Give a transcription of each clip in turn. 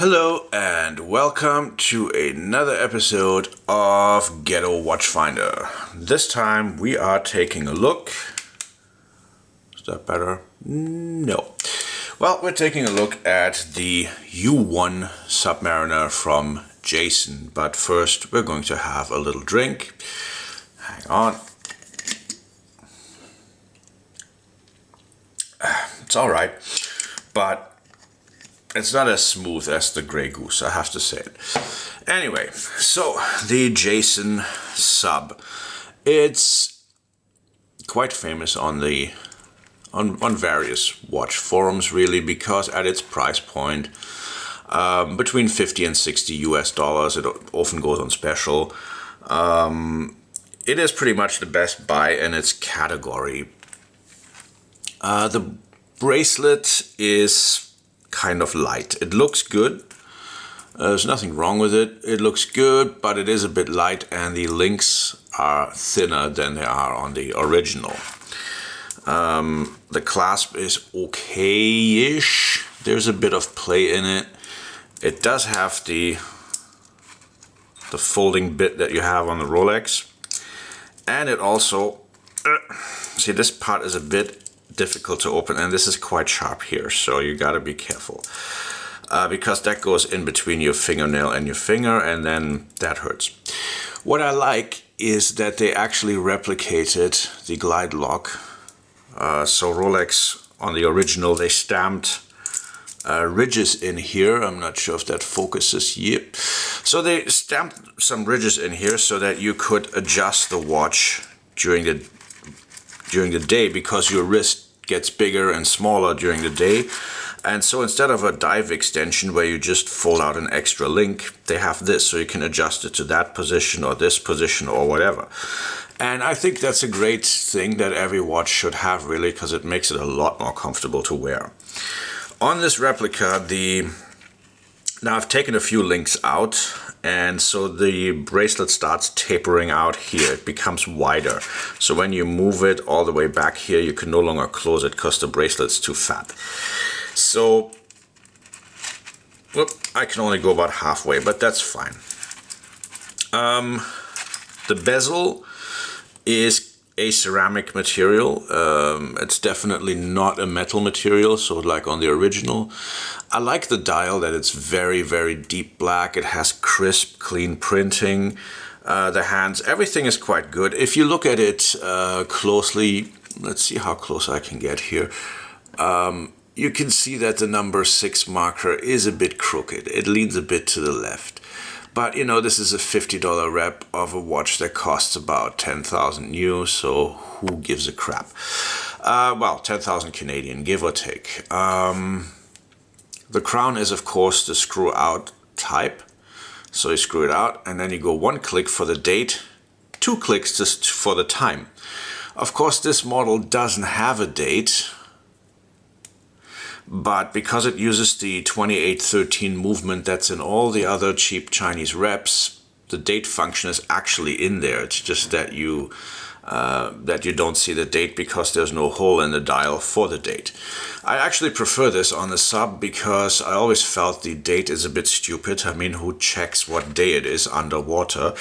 Hello and welcome to another episode of Ghetto Watchfinder. This time we are taking a look. Is that better? No. Well, we're taking a look at the U1 Submariner from Jason, but first we're going to have a little drink. Hang on. It's alright, but it's not as smooth as the Grey Goose, I have to say it. Anyway, so the Jason Sub. It's quite famous on various watch forums, really, because at its price point, between 50 and 60 US dollars, it often goes on special. It is pretty much the best buy in its category. The bracelet is kind of light. It looks good. There's nothing wrong with it. It looks good, but it is a bit light and the links are thinner than they are on the original. The clasp is okay-ish. There's a bit of play in it. It does have the folding bit that you have on the Rolex. And it also, see, this part is a bit difficult to open, and this is quite sharp here, so you got to be careful because that goes in between your fingernail and your finger, and then that hurts. What I like is that they actually replicated the glide lock. So Rolex on the original, they stamped ridges in here. I'm not sure if that focuses. Yep. So they stamped some ridges in here so that you could adjust the watch during the day, because your wrist gets bigger and smaller during the day. And so instead of a dive extension where you just fold out an extra link, they have this, so you can adjust it to that position or this position or whatever. And I think that's a great thing that every watch should have, really, because it makes it a lot more comfortable to wear. On this replica, now I've taken a few links out, and so the bracelet starts tapering out here. It becomes wider. So when you move it all the way back here, you can no longer close it because the bracelet's too fat. So, whoop, I can only go about halfway, but that's fine. The bezel is a ceramic material. It's definitely not a metal material, so like on the original. I like the dial that it's very, very deep black. It has crisp, clean printing. The hands, everything is quite good. If you look at it closely, let's see how close I can get here. You can see that the number 6 marker is a bit crooked. It leans a bit to the left. But, you know, this is a $50 rep of a watch that costs about 10,000 new, so who gives a crap? Well, 10,000 Canadian, give or take. The crown is, of course, the screw-out type. So you screw it out, and then you go 1 click for the date, 2 clicks just for the time. Of course, this model doesn't have a date, but because it uses the 2813 movement that's in all the other cheap Chinese reps, the date function is actually in there. It's just that you don't see the date because there's no hole in the dial for the date. I actually prefer this on the Sub because I always felt the date is a bit stupid. I mean, who checks what day it is underwater?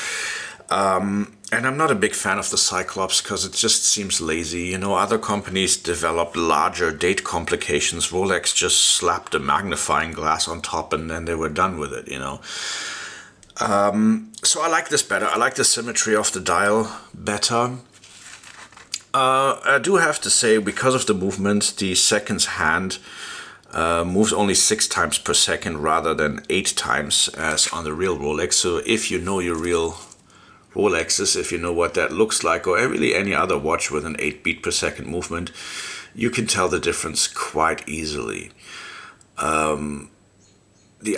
And I'm not a big fan of the Cyclops because it just seems lazy. You know, other companies developed larger date complications. Rolex just slapped a magnifying glass on top and then they were done with it, you know. So I like this better. I like the symmetry of the dial better. I do have to say, because of the movement, the seconds hand moves only 6 times per second rather than 8 times as on the real Rolex. So if you know your real Rolexes, if you know what that looks like, or really any other watch with an 8 beat per second movement, you can tell the difference quite easily. The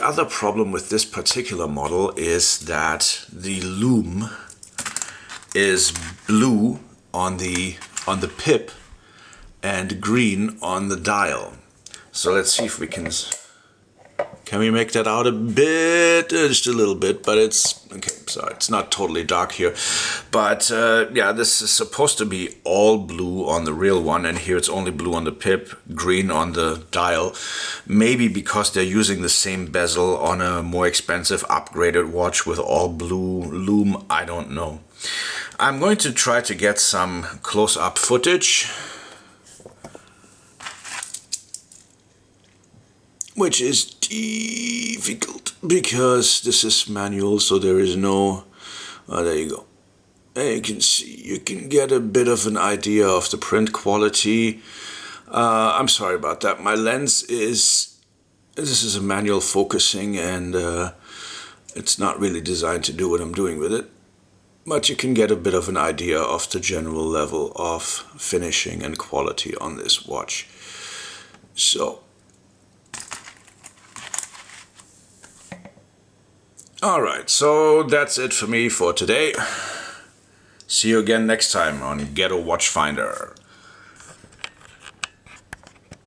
other problem with this particular model is that the lume is blue on the pip and green on the dial. So let's see if we can we make that out a bit, just a little bit, but it's okay. So it's not totally dark here. But yeah, this is supposed to be all blue on the real one, and here it's only blue on the pip, green on the dial. Maybe because they're using the same bezel on a more expensive upgraded watch with all blue lume, I don't know. I'm going to try to get some close-up footage, which is difficult because this is manual, so there is no... there you go. And you can see, you can get a bit of an idea of the print quality. I'm sorry about that. My lens is... This is a manual focusing, and it's not really designed to do what I'm doing with it. But you can get a bit of an idea of the general level of finishing and quality on this watch. So... Alright, so that's it for me for today. See you again next time on Ghetto Watchfinder.